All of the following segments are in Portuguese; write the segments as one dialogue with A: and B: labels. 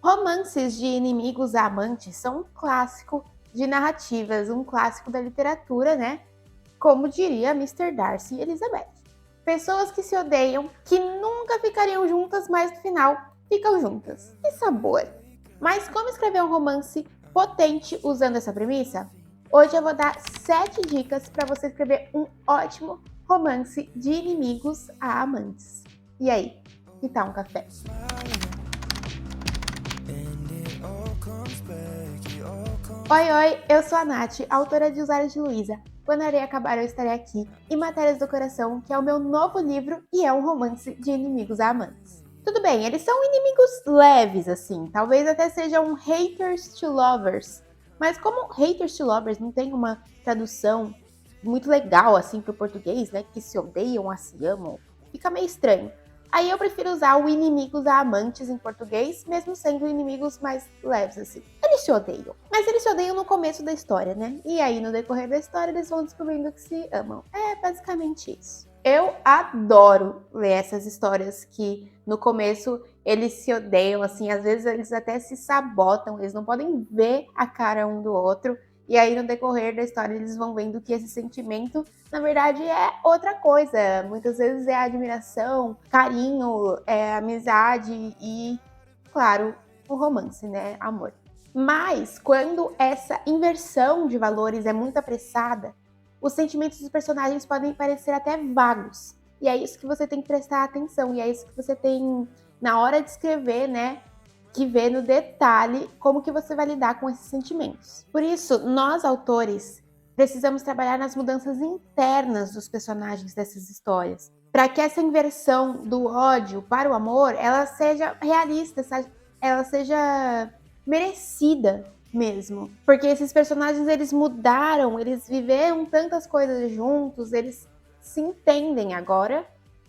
A: Romances de inimigos a amantes são um clássico de narrativas, um clássico da literatura, né? Como diria Mr. Darcy e Elizabeth. Pessoas que se odeiam, que nunca ficariam juntas, mas no final ficam juntas. Que sabor! Mas como escrever um romance potente usando essa premissa? Hoje eu vou dar 7 dicas para você escrever um ótimo romance de inimigos a amantes. E aí, que tal um café? Oi, oi, eu sou a Nath, autora de Os Olhos de Luísa. Quando a areia acabar, eu estarei aqui. E Matérias do Coração, que é o meu novo livro e é um romance de inimigos a amantes. Tudo bem, eles são inimigos leves, assim. Talvez até sejam haters to lovers. Mas como haters to lovers não tem uma tradução muito legal, assim, pro português, né? Que se odeiam a se amam, fica meio estranho. Aí eu prefiro usar o inimigos a amantes em português, mesmo sendo inimigos mais leves, assim. Eles se odeiam, mas eles se odeiam no começo da história, né? E aí, no decorrer da história, eles vão descobrindo que se amam. É basicamente isso. Eu adoro ler essas histórias que, no começo, eles se odeiam, assim, às vezes eles até se sabotam, eles não podem ver a cara um do outro. E aí, no decorrer da história, eles vão vendo que esse sentimento, na verdade, é outra coisa. Muitas vezes é admiração, carinho, amizade e, claro, o romance, né? Amor. Mas, quando essa inversão de valores é muito apressada, os sentimentos dos personagens podem parecer até vagos. E é isso que você tem que prestar atenção. E é isso que você tem, na hora de escrever, né? Que vê no detalhe como que você vai lidar com esses sentimentos. Por isso, nós autores precisamos trabalhar nas mudanças internas dos personagens dessas histórias, para que essa inversão do ódio para o amor, ela seja realista, ela seja merecida mesmo, porque esses personagens eles mudaram, eles viveram tantas coisas juntos, eles se entendem agora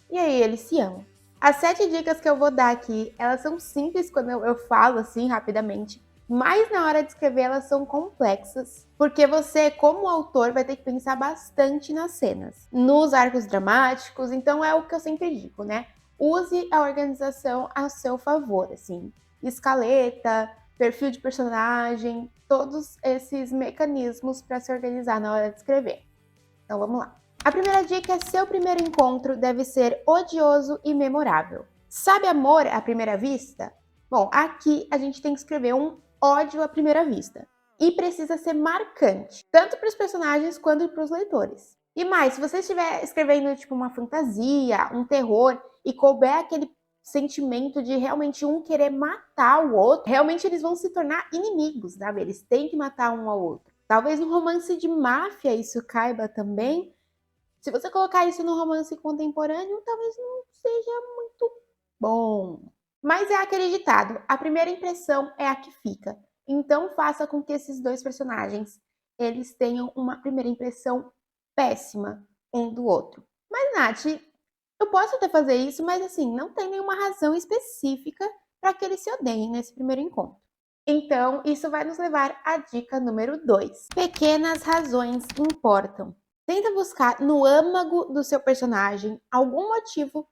A: e aí eles se amam. As 7 dicas que eu vou dar aqui, elas são simples quando eu falo assim rapidamente, mas na hora de escrever elas são complexas, porque você, como autor, vai ter que pensar bastante nas cenas, nos arcos dramáticos, então é o que eu sempre digo, né? Use a organização a seu favor, assim, escaleta, perfil de personagem, todos esses mecanismos para se organizar na hora de escrever. Então vamos lá. A primeira dica é: seu primeiro encontro deve ser odioso e memorável. Sabe amor à primeira vista? Bom, aqui a gente tem que escrever um ódio à primeira vista. E precisa ser marcante, tanto para os personagens quanto para os leitores. E mais, se você estiver escrevendo tipo uma fantasia, um terror, e couber aquele sentimento de realmente um querer matar o outro, realmente eles vão se tornar inimigos, sabe? Eles têm que matar um ao outro. Talvez no romance de máfia isso caiba também. Se você colocar isso no romance contemporâneo, talvez não seja muito bom. Mas é aquele ditado: a primeira impressão é a que fica. Então faça com que esses dois personagens eles tenham uma primeira impressão péssima um do outro. Mas, Nath, eu posso até fazer isso, mas assim, não tem nenhuma razão específica para que eles se odeiem nesse primeiro encontro. Então, isso vai nos levar à dica número 2. Pequenas razões importam. Tenta buscar no âmago do seu personagem algum motivo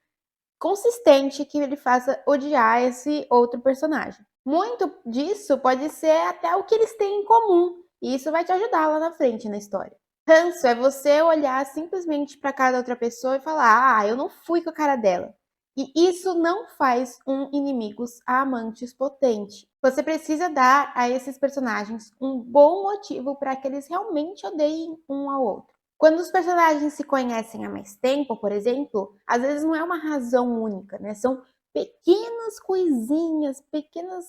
A: consistente que ele faça odiar esse outro personagem. Muito disso pode ser até o que eles têm em comum, e isso vai te ajudar lá na frente na história. Ranço é você olhar simplesmente para cada outra pessoa e falar: ah, eu não fui com a cara dela. E isso não faz um inimigos a amantes potente. Você precisa dar a esses personagens um bom motivo para que eles realmente odeiem um ao outro. Quando os personagens se conhecem há mais tempo, por exemplo, às vezes não é uma razão única, né? São pequenas coisinhas, pequenas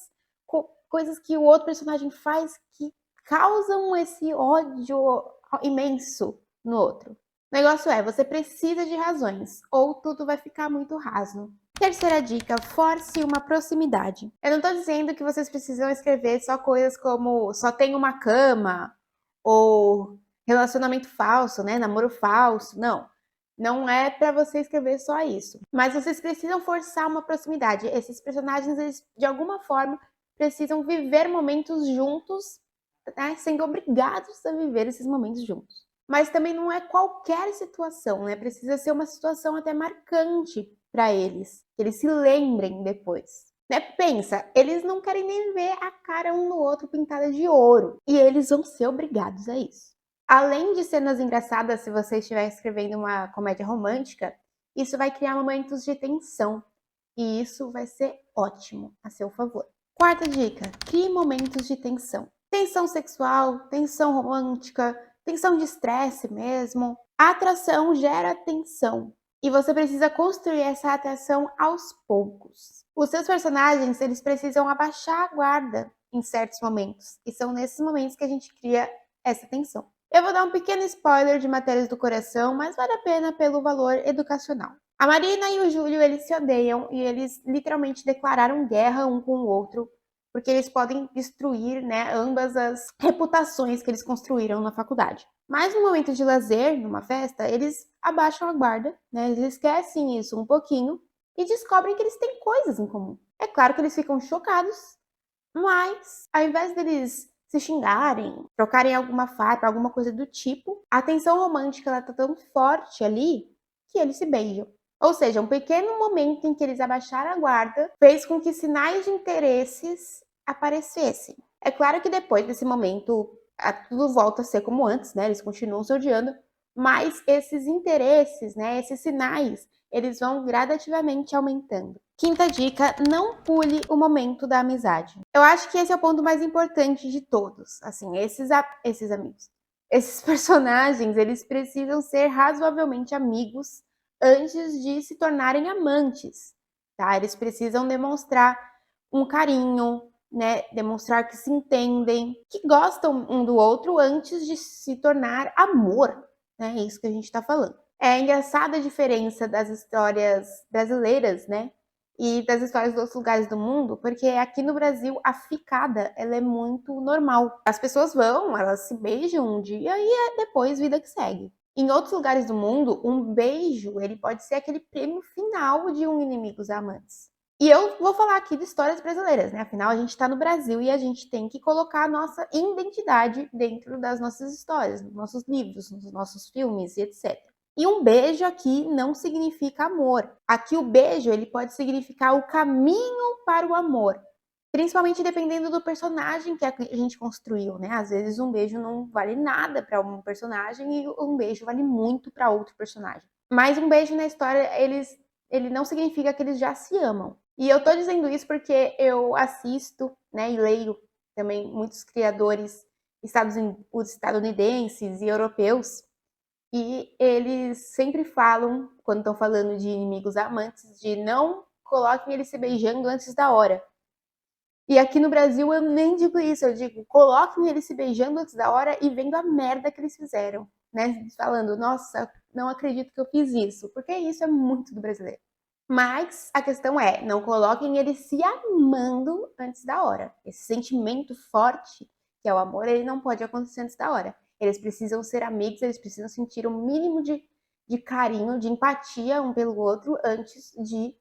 A: coisas que o outro personagem faz que causam esse ódio imenso no outro. O negócio é, você precisa de razões, ou tudo vai ficar muito raso. Terceira dica: force uma proximidade. Eu não tô dizendo que vocês precisam escrever só coisas como só tem uma cama, ou relacionamento falso, né? Namoro falso. Não. Não é para você escrever só isso. Mas vocês precisam forçar uma proximidade. Esses personagens, eles, de alguma forma, precisam viver momentos juntos, né? Sendo obrigados a viver esses momentos juntos. Mas também não é qualquer situação, né? Precisa ser uma situação até marcante para eles, que eles se lembrem depois. Né? Pensa, eles não querem nem ver a cara um no outro pintada de ouro. E eles vão ser obrigados a isso. Além de cenas engraçadas, se você estiver escrevendo uma comédia romântica, isso vai criar momentos de tensão. E isso vai ser ótimo a seu favor. Quarta dica: crie momentos de tensão. Tensão sexual, tensão romântica, tensão de estresse mesmo. A atração gera tensão. E você precisa construir essa atração aos poucos. Os seus personagens, eles precisam abaixar a guarda em certos momentos. E são nesses momentos que a gente cria essa tensão. Eu vou dar um pequeno spoiler de Matérias do Coração, mas vale a pena pelo valor educacional. A Marina e o Júlio, eles se odeiam e eles literalmente declararam guerra um com o outro, porque eles podem destruir, né, ambas as reputações que eles construíram na faculdade. Mas no momento de lazer, numa festa, eles abaixam a guarda, né, eles esquecem isso um pouquinho e descobrem que eles têm coisas em comum. É claro que eles ficam chocados, mas ao invés deles se xingarem, trocarem alguma farpa, alguma coisa do tipo, a tensão romântica ela tá tão forte ali que eles se beijam. Ou seja, um pequeno momento em que eles abaixaram a guarda fez com que sinais de interesses aparecessem. É claro que depois desse momento tudo volta a ser como antes, né? Eles continuam se odiando, mas esses interesses, né, esses sinais, eles vão gradativamente aumentando. Quinta dica: não pule o momento da amizade. Eu acho que esse é o ponto mais importante de todos. Assim, esses amigos, esses personagens, eles precisam ser razoavelmente amigos antes de se tornarem amantes, tá? Eles precisam demonstrar um carinho, né? Demonstrar que se entendem, que gostam um do outro antes de se tornar amor, né? É isso que a gente está falando. É engraçada a diferença das histórias brasileiras, né? E das histórias dos outros lugares do mundo, porque aqui no Brasil a ficada ela é muito normal. As pessoas vão, elas se beijam um dia e depois vida que segue. Em outros lugares do mundo, um beijo ele pode ser aquele prêmio final de um Inimigos Amantes. E eu vou falar aqui de histórias brasileiras, né? Afinal, a gente está no Brasil e a gente tem que colocar a nossa identidade dentro das nossas histórias, nos nossos livros, nos nossos filmes e etc. E um beijo aqui não significa amor. Aqui o beijo ele pode significar o caminho para o amor, principalmente dependendo do personagem que a gente construiu, né? Às vezes um beijo não vale nada para um personagem e um beijo vale muito para outro personagem. Mas um beijo na história ele não significa que eles já se amam. E eu tô dizendo isso porque eu assisto, né, e leio também muitos criadores estadunidenses e europeus e eles sempre falam, quando estão falando de inimigos amantes, de não coloquem eles se beijando antes da hora. E aqui no Brasil eu nem digo isso, eu digo, coloquem eles se beijando antes da hora e vendo a merda que eles fizeram, né? Falando, nossa, não acredito que eu fiz isso, porque isso é muito do brasileiro. Mas a questão é, não coloquem eles se amando antes da hora. Esse sentimento forte, que é o amor, ele não pode acontecer antes da hora. Eles precisam ser amigos, eles precisam sentir o mínimo de carinho, de empatia um pelo outro antes de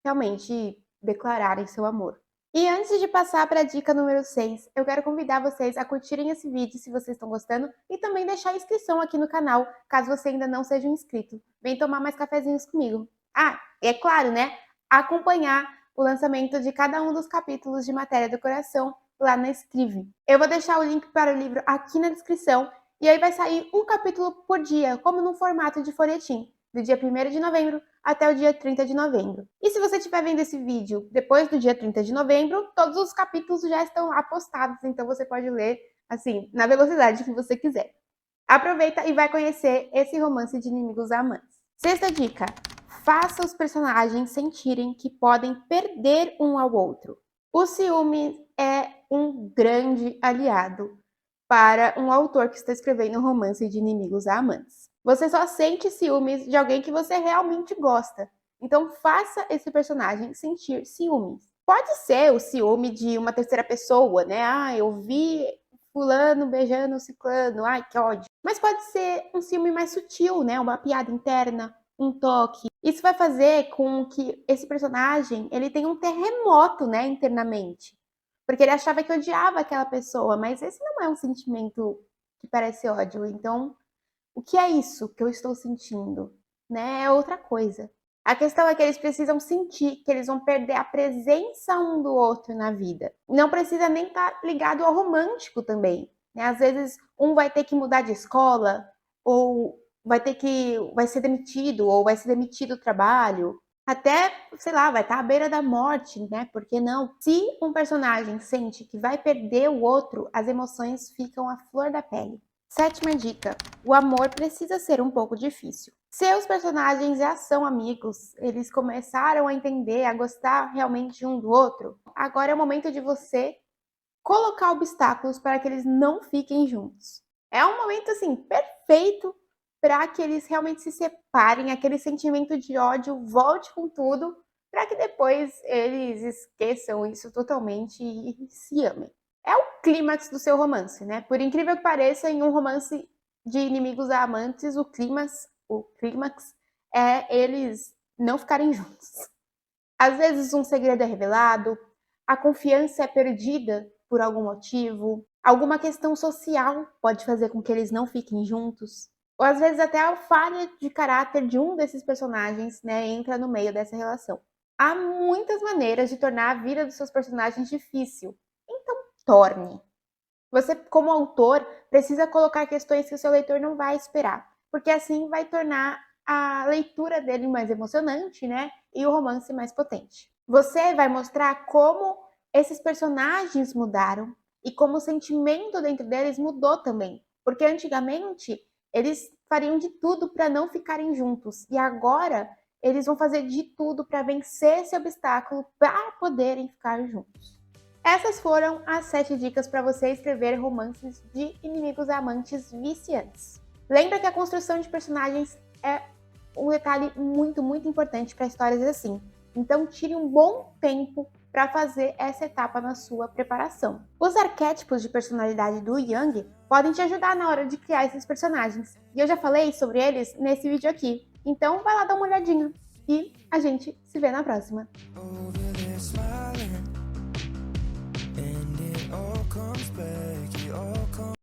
A: realmente declararem seu amor. E antes de passar para a dica número 6, eu quero convidar vocês a curtirem esse vídeo se vocês estão gostando e também deixar a inscrição aqui no canal, caso você ainda não seja um inscrito. Vem tomar mais cafezinhos comigo. Ah, e é claro, né? Acompanhar o lançamento de cada um dos capítulos de Matéria do Coração lá na Scrive. Eu vou deixar o link para o livro aqui na descrição e aí vai sair um capítulo por dia, como num formato de folhetim, do dia 1º de novembro até o dia 30 de novembro. E se você estiver vendo esse vídeo depois do dia 30 de novembro, todos os capítulos já estão lá postados, então você pode ler, assim, na velocidade que você quiser. Aproveita e vai conhecer esse romance de inimigos amantes. Sexta dica: faça os personagens sentirem que podem perder um ao outro. O ciúme é um grande aliado para um autor que está escrevendo um romance de inimigos a amantes. Você só sente ciúmes de alguém que você realmente gosta. Então faça esse personagem sentir ciúmes. Pode ser o ciúme de uma terceira pessoa, né? Ah, eu vi fulano beijando ciclano, ai que ódio. Mas pode ser um ciúme mais sutil, né? Uma piada interna, um toque. Isso vai fazer com que esse personagem ele tenha um terremoto, né, internamente. Porque ele achava que odiava aquela pessoa, mas esse não é um sentimento que parece ódio. Então, o que é isso que eu estou sentindo? Né? É outra coisa. A questão é que eles precisam sentir que eles vão perder a presença um do outro na vida. Não precisa nem estar ligado ao romântico também, né? Às vezes um vai ter que mudar de escola, ou vai ser demitido, ou vai ser demitido do trabalho, até, sei lá, vai estar à beira da morte, né? Por que não? Se um personagem sente que vai perder o outro, as emoções ficam à flor da pele. Sétima dica: o amor precisa ser um pouco difícil. Seus personagens já são amigos, eles começaram a entender, a gostar realmente um do outro. Agora é o momento de você colocar obstáculos para que eles não fiquem juntos. É um momento assim perfeito para que eles realmente se separem, aquele sentimento de ódio volte com tudo, para que depois eles esqueçam isso totalmente e se amem. É o clímax do seu romance, né? Por incrível que pareça, em um romance de inimigos a amantes, o clímax é eles não ficarem juntos. Às vezes um segredo é revelado, a confiança é perdida por algum motivo, alguma questão social pode fazer com que eles não fiquem juntos, ou às vezes até a falha de caráter de um desses personagens, né, entra no meio dessa relação. Há muitas maneiras de tornar a vida dos seus personagens difícil, então torne. Você, como autor, precisa colocar questões que o seu leitor não vai esperar, porque assim vai tornar a leitura dele mais emocionante, né? E o romance mais potente. Você vai mostrar como esses personagens mudaram e como o sentimento dentro deles mudou também. Porque antigamente eles fariam de tudo para não ficarem juntos e agora eles vão fazer de tudo para vencer esse obstáculo para poderem ficar juntos. Essas foram as 7 dicas para você escrever romances de inimigos amantes viciantes. Lembra que a construção de personagens é um detalhe muito, muito importante para histórias assim. Então tire um bom tempo para fazer essa etapa na sua preparação. Os arquétipos de personalidade do Jung podem te ajudar na hora de criar esses personagens. E eu já falei sobre eles nesse vídeo aqui. Então vai lá dar uma olhadinha. E a gente se vê na próxima.